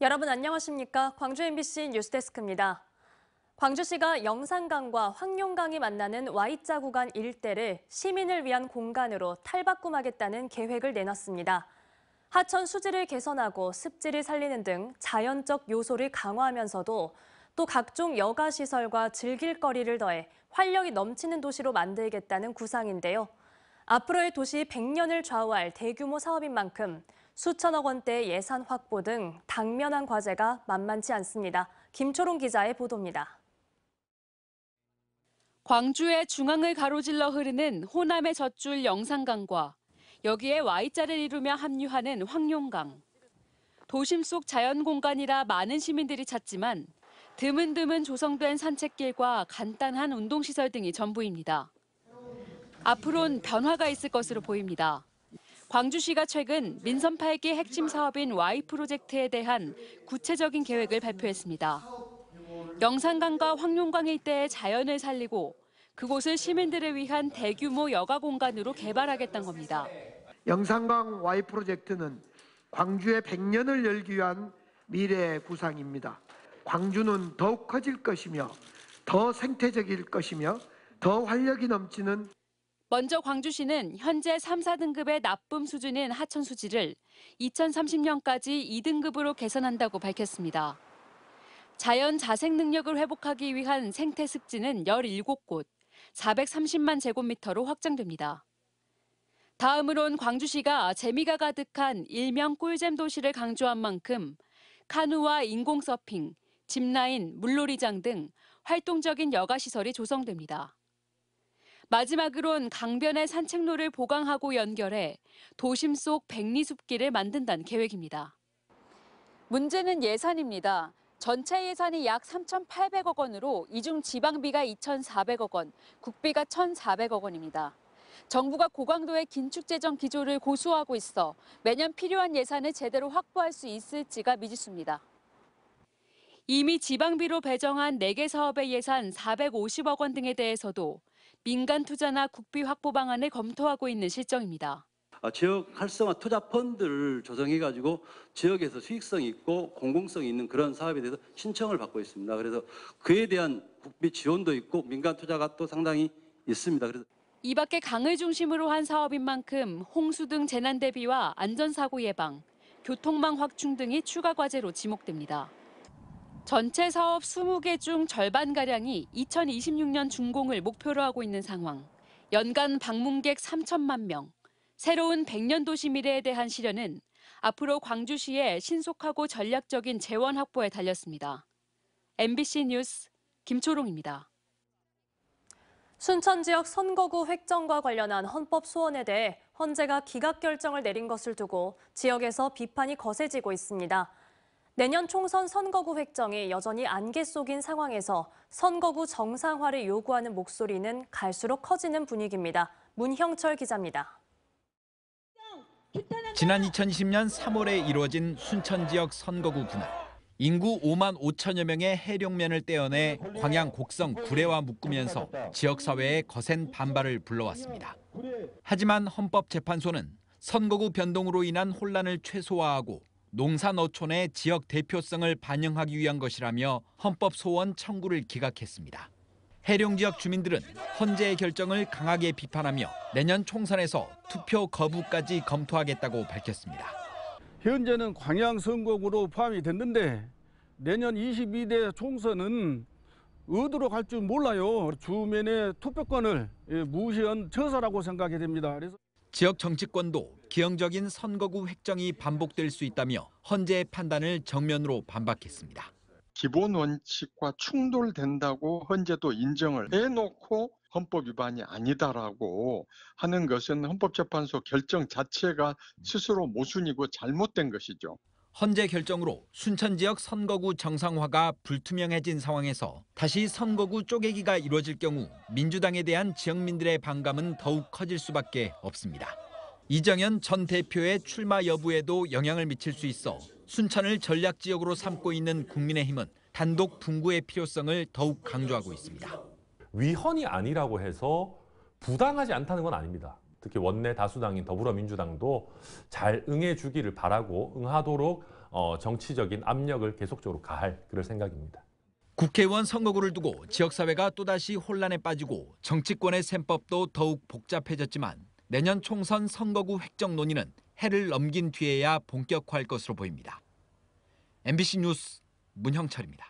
여러분 안녕하십니까? 광주 MBC 뉴스데스크입니다. 광주시가 영산강과 황룡강이 만나는 Y자 구간 일대를 시민을 위한 공간으로 탈바꿈하겠다는 계획을 내놨습니다. 하천 수질을 개선하고 습지를 살리는 등 자연적 요소를 강화하면서도 또 각종 여가시설과 즐길거리를 더해 활력이 넘치는 도시로 만들겠다는 구상인데요. 앞으로의 도시 100년을 좌우할 대규모 사업인 만큼 수천억 원대의 예산 확보 등 당면한 과제가 만만치 않습니다. 김초롱 기자의 보도입니다. 광주의 중앙을 가로질러 흐르는 호남의 젖줄 영산강과 여기에 Y자를 이루며 합류하는 황룡강. 도심 속 자연 공간이라 많은 시민들이 찾지만 드문드문 조성된 산책길과 간단한 운동시설 등이 전부입니다. 앞으론 변화가 있을 것으로 보입니다. 광주시가 최근 민선 8기 핵심 사업인 Y 프로젝트에 대한 구체적인 계획을 발표했습니다. 영산강과 황룡강 일대의 자연을 살리고 그곳을 시민들을 위한 대규모 여가 공간으로 개발하겠다는 겁니다. 영산강 Y 프로젝트는 광주의 100년을 열기 위한 미래의 구상입니다. 광주는 더욱 커질 것이며 더 생태적일 것이며 더 활력이 넘치는 먼저 광주시는 현재 3, 4등급의 나쁨 수준인 하천 수질을 2030년까지 2등급으로 개선한다고 밝혔습니다. 자연 자생 능력을 회복하기 위한 생태 습지는 17곳, 430만 제곱미터로 확장됩니다. 다음으론 광주시가 재미가 가득한 일명 꿀잼 도시를 강조한 만큼 카누와 인공 서핑, 짚라인, 물놀이장 등 활동적인 여가시설이 조성됩니다. 마지막으론 강변의 산책로를 보강하고 연결해 도심 속 백리숲길을 만든다는 계획입니다. 문제는 예산입니다. 전체 예산이 약 3,800억 원으로 이 중 지방비가 2,400억 원, 국비가 1,400억 원입니다. 정부가 고강도의 긴축 재정 기조를 고수하고 있어 매년 필요한 예산을 제대로 확보할 수 있을지가 미지수입니다. 이미 지방비로 배정한 4개 사업의 예산 450억 원 등에 대해서도 민간 투자나 국비 확보 방안을 검토하고 있는 실정입니다. 지역 활성화 투자 펀드를 조성해가지고 지역에서 수익성이 있고 공공성이 있는 그런 사업에 대해서 신청을 받고 있습니다. 그래서 그에 대한 국비 지원도 있고 민간 투자가 또 상당히 있습니다. 그래서 이 밖에 강을 중심으로 한 사업인 만큼 홍수 등 재난 대비와 안전사고 예방, 교통망 확충 등이 추가 과제로 지목됩니다. 전체 사업 20개 중 절반가량이 2026년 준공을 목표로 하고 있는 상황. 연간 방문객 3천만 명. 새로운 100년 도시 미래에 대한 실현은 앞으로 광주시의 신속하고 전략적인 재원 확보에 달렸습니다. MBC 뉴스 김초롱입니다. 순천 지역 선거구 획정과 관련한 헌법 소원에 대해 헌재가 기각 결정을 내린 것을 두고 지역에서 비판이 거세지고 있습니다. 내년 총선 선거구 획정이 여전히 안개 속인 상황에서 선거구 정상화를 요구하는 목소리는 갈수록 커지는 분위기입니다. 문형철 기자입니다. 지난 2020년 3월에 이루어진 순천 지역 선거구 분할. 인구 5만 5천여 명의 해룡면을 떼어내 광양 곡성 구례와 묶으면서 지역사회에 거센 반발을 불러왔습니다. 하지만 헌법재판소는 선거구 변동으로 인한 혼란을 최소화하고 농사노촌의 지역 대표성을 반영하기 위한 것이라며 헌법 소원 청구를 기각했습니다. 해룡 지역 주민들은 헌재의 결정을 강하게 비판하며 내년 총선에서 투표 거부까지 검토하겠다고 밝혔습니다. 현재는 광양 선거구로 포함이 됐는데 내년 22대 총선은 어디로 갈 줄 몰라요. 주민의 투표권을 무시한 처사라고 생각이 됩니다. 그래서 지역 정치권도 기형적인 선거구 획정이 반복될 수 있다며 헌재의 판단을 정면으로 반박했습니다. 기본 원칙과 충돌된다고 헌재도 인정을 해놓고 헌법 위반이 아니다라고 하는 것은 헌법재판소 결정 자체가 스스로 모순이고 잘못된 것이죠. 헌재 결정으로 순천 지역 선거구 정상화가 불투명해진 상황에서 다시 선거구 쪼개기가 이루어질 경우 민주당에 대한 지역민들의 반감은 더욱 커질 수밖에 없습니다. 이정현 전 대표의 출마 여부에도 영향을 미칠 수 있어 순천을 전략 지역으로 삼고 있는 국민의힘은 단독 분구의 필요성을 더욱 강조하고 있습니다. 위헌이 아니라고 해서 부당하지 않다는 건 아닙니다. 특히 원내 다수당인 더불어민주당도 잘 응해주기를 바라고 응하도록 정치적인 압력을 계속적으로 가할 그럴 생각입니다. 국회의원 선거구를 두고 지역사회가 또다시 혼란에 빠지고 정치권의 셈법도 더욱 복잡해졌지만 내년 총선 선거구 획정 논의는 해를 넘긴 뒤에야 본격화할 것으로 보입니다. MBC 뉴스 문형철입니다.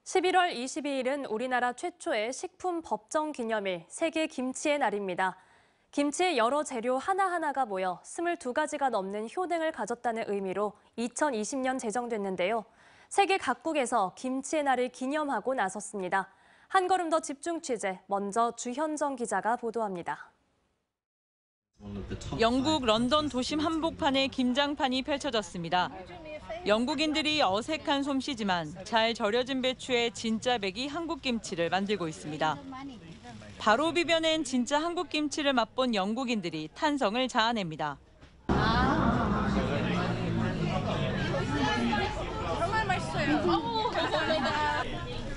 11월 22일은 우리나라 최초의 식품 법정 기념일 세계 김치의 날입니다. 김치의 여러 재료 하나하나가 모여 22가지가 넘는 효능을 가졌다는 의미로 2020년 제정됐는데요. 세계 각국에서 김치의 날을 기념하고 나섰습니다. 한 걸음 더 집중 취재, 먼저 주현정 기자가 보도합니다. 영국 런던 도심 한복판에 김장판이 펼쳐졌습니다. 영국인들이 어색한 솜씨지만 잘 절여진 배추에 진짜 백이 한국 김치를 만들고 있습니다. 바로 비벼낸 진짜 한국 김치를 맛본 영국인들이 탄성을 자아냅니다. 정말 맛있어요. 감사합니다.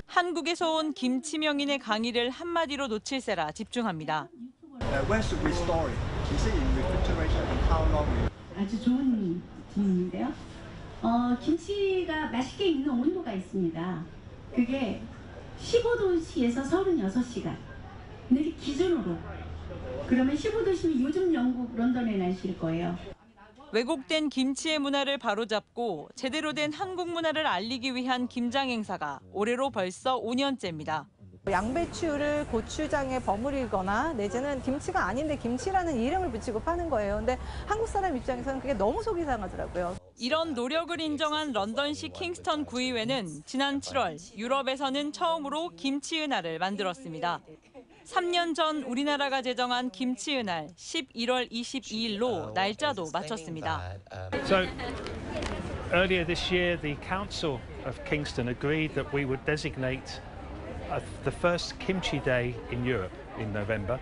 한국에서 온 김치 명인의 강의를 한마디로 놓칠세라 집중합니다. 아주 좋은 질문인데요. 김치가 맛있게 익는 온도가 있습니다. 그게 15도씨에서 36시간. 늘 기준으로. 그러면 15도씨면 요즘 영국 런던의 날씨일 거예요. 왜곡된 김치의 문화를 바로잡고 제대로 된 한국 문화를 알리기 위한 김장 행사가 올해로 벌써 5년째입니다. 양배추를 고추장에 버무리거나 내지는 김치가 아닌데 김치라는 이름을 붙이고 파는 거예요. 근데 한국 사람 입장에서는 그게 너무 속이 상하더라고요. 이런 노력을 인정한 런던시 킹스턴 구의회는 지난 7월 유럽에서는 처음으로 김치은하를 만들었습니다. 3년 전 우리나라가 제정한 김치은할 11월 22일로 날짜도 맞췄습니다. So, earlier this year, the Council of Kingston agreed that we would designate the first Kimchi Day in Europe in November.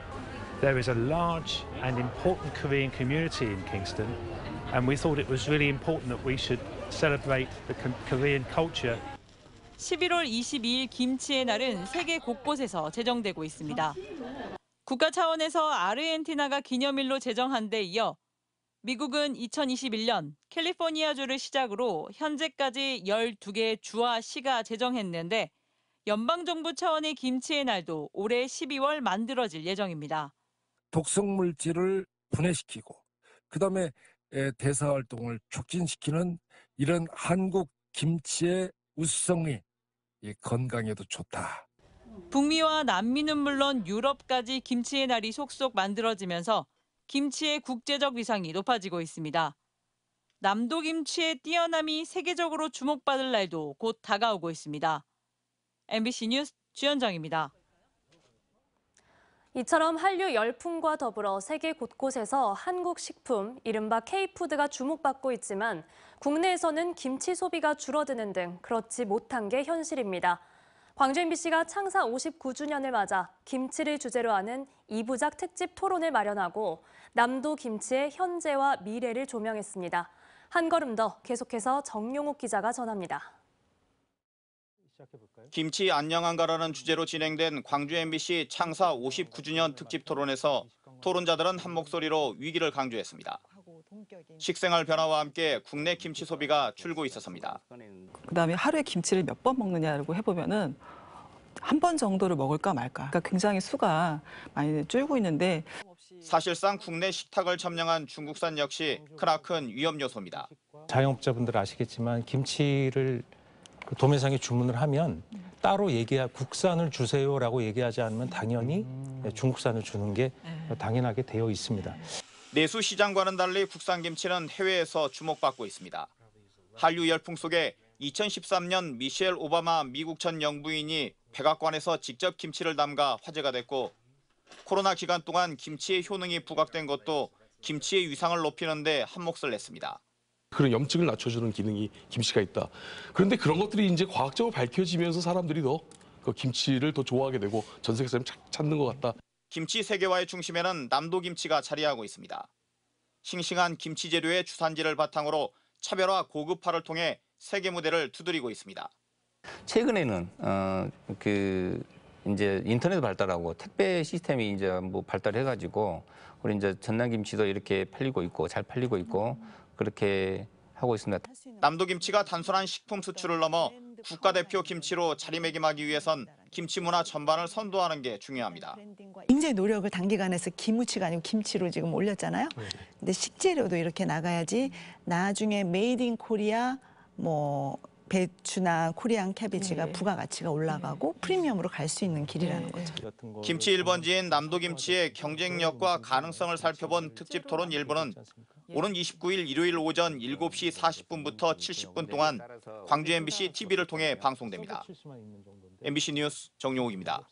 There is a large and important Korean community in Kingston, and we thought it was really important that we should celebrate the Korean culture. 11월 22일 김치의 날은 세계 곳곳에서 제정되고 있습니다. 국가 차원에서 아르헨티나가 기념일로 제정한 데 이어 미국은 2021년 캘리포니아주를 시작으로 현재까지 12개의 주와 시가 제정했는데 연방정부 차원의 김치의 날도 올해 12월 만들어질 예정입니다. 독성 물질을 분해시키고 그다음에 대사 활동을 촉진시키는 이런 한국 김치의 우수성이 건강에도 좋다. 북미와 남미는 물론 유럽까지 김치의 날이 속속 만들어지면서 김치의 국제적 위상이 높아지고 있습니다. 남도 김치의 뛰어남이 세계적으로 주목받을 날도 곧 다가오고 있습니다. MBC 뉴스 주현정입니다. 이처럼 한류 열풍과 더불어 세계 곳곳에서 한국 식품, 이른바 K푸드가 주목받고 있지만 국내에서는 김치 소비가 줄어드는 등 그렇지 못한 게 현실입니다. 광주 MBC가 창사 59주년을 맞아 김치를 주제로 하는 2부작 특집 토론을 마련하고 남도 김치의 현재와 미래를 조명했습니다. 한 걸음 더 계속해서 정용욱 기자가 전합니다. 김치 안녕한가라는 주제로 진행된 광주 MBC 창사 59주년 특집 토론에서 토론자들은 한 목소리로 위기를 강조했습니다. 식생활 변화와 함께 국내 김치 소비가 줄고 있었습니다. 그다음에 하루에 김치를 몇 번 먹느냐고 해보면은 한 번 정도를 먹을까 말까. 그러니까 굉장히 수가 많이 줄고 있는데 사실상 국내 식탁을 점령한 중국산 역시 크나큰 위험 요소입니다. 자영업자분들 아시겠지만 김치를 도매상에 주문을 하면 따로 국산을 주세요라고 얘기하지 않으면 당연히 중국산을 주는 게 당연하게 되어 있습니다. 내수 시장과는 달리 국산 김치는 해외에서 주목받고 있습니다. 한류 열풍 속에 2013년 미셸 오바마 미국 전 영부인이 백악관에서 직접 김치를 담가 화제가 됐고 코로나 기간 동안 김치의 효능이 부각된 것도 김치의 위상을 높이는 데 한몫을 냈습니다. 그런 염증을 낮춰주는 기능이 김치가 있다. 그런데 그런 것들이 이제 과학적으로 밝혀지면서 사람들이 더 그 김치를 더 좋아하게 되고 전 세계 사람이 찾는 것 같다. 김치 세계화의 중심에는 남도 김치가 자리하고 있습니다. 싱싱한 김치 재료의 주산지를 바탕으로 차별화 고급화를 통해 세계 무대를 두드리고 있습니다. 최근에는 이제 인터넷 발달하고 택배 시스템이 이제 뭐 발달해가지고 우리 이제 전남김치도 이렇게 팔리고 있고 잘 팔리고 있고 그렇게 하고 있습니다. 남도김치가 단순한 식품 수출을 넘어 국가대표 김치로 자리매김하기 위해선 김치 문화 전반을 선도하는 게 중요합니다. 굉장히 노력을 단기간에서 기무치가 아니고 김치로 지금 올렸잖아요. 근데 식재료도 이렇게 나가야지 나중에 메이드 인 코리아 뭐 배추나 코리안 캐비지가 부가가치가 올라가고 프리미엄으로 갈 수 있는 길이라는 거죠. 김치 1번지인 남도김치의 경쟁력과 가능성을 살펴본 특집 토론 일부는 오는 29일 일요일 오전 7시 40분부터 70분 동안 광주 MBC TV를 통해 방송됩니다. MBC 뉴스 정용욱입니다.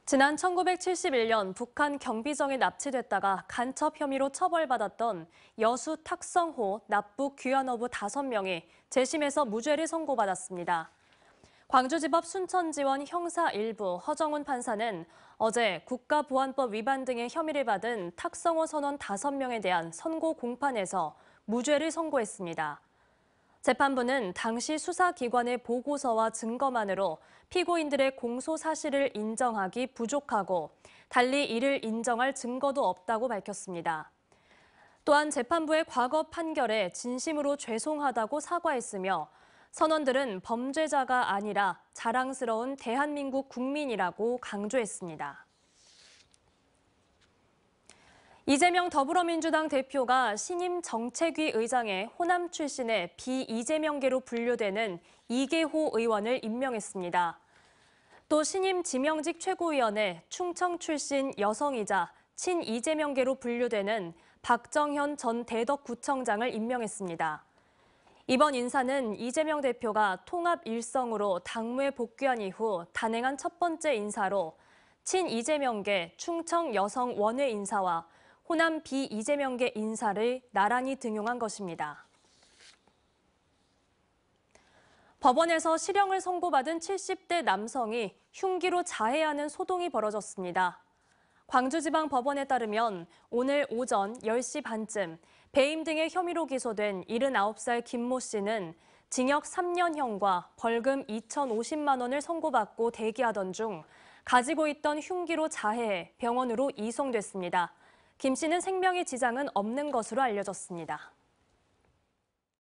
지난 1971년 북한 경비정에 납치됐다가 간첩 혐의로 처벌받았던 여수 탁성호 납북 귀환어부 5명이 재심에서 무죄를 선고받았습니다. 광주지법 순천지원 형사 1부 허정훈 판사는 어제 국가보안법 위반 등의 혐의를 받은 탁성호 선원 5명에 대한 선고 공판에서 무죄를 선고했습니다. 재판부는 당시 수사기관의 보고서와 증거만으로 피고인들의 공소 사실을 인정하기 부족하고 달리 이를 인정할 증거도 없다고 밝혔습니다. 또한 재판부의 과거 판결에 진심으로 죄송하다고 사과했으며 선원들은 범죄자가 아니라 자랑스러운 대한민국 국민이라고 강조했습니다. 이재명 더불어민주당 대표가 신임 정책위 의장에 호남 출신의 비이재명계로 분류되는 이계호 의원을 임명했습니다. 또 신임 지명직 최고위원에 충청 출신 여성이자 친이재명계로 분류되는 박정현 전 대덕구청장을 임명했습니다. 이번 인사는 이재명 대표가 통합 일성으로 당무에 복귀한 이후 단행한 첫 번째 인사로 친이재명계 충청 여성 원외 인사와 호남 비이재명계 인사를 나란히 등용한 것입니다. 법원에서 실형을 선고받은 70대 남성이 흉기로 자해하는 소동이 벌어졌습니다. 광주지방법원에 따르면 오늘 오전 10시 반쯤 배임 등의 혐의로 기소된 79살 김모 씨는 징역 3년형과 벌금 2,050만 원을 선고받고 대기하던 중 가지고 있던 흉기로 자해해 병원으로 이송됐습니다. 김 씨는 생명에 지장은 없는 것으로 알려졌습니다.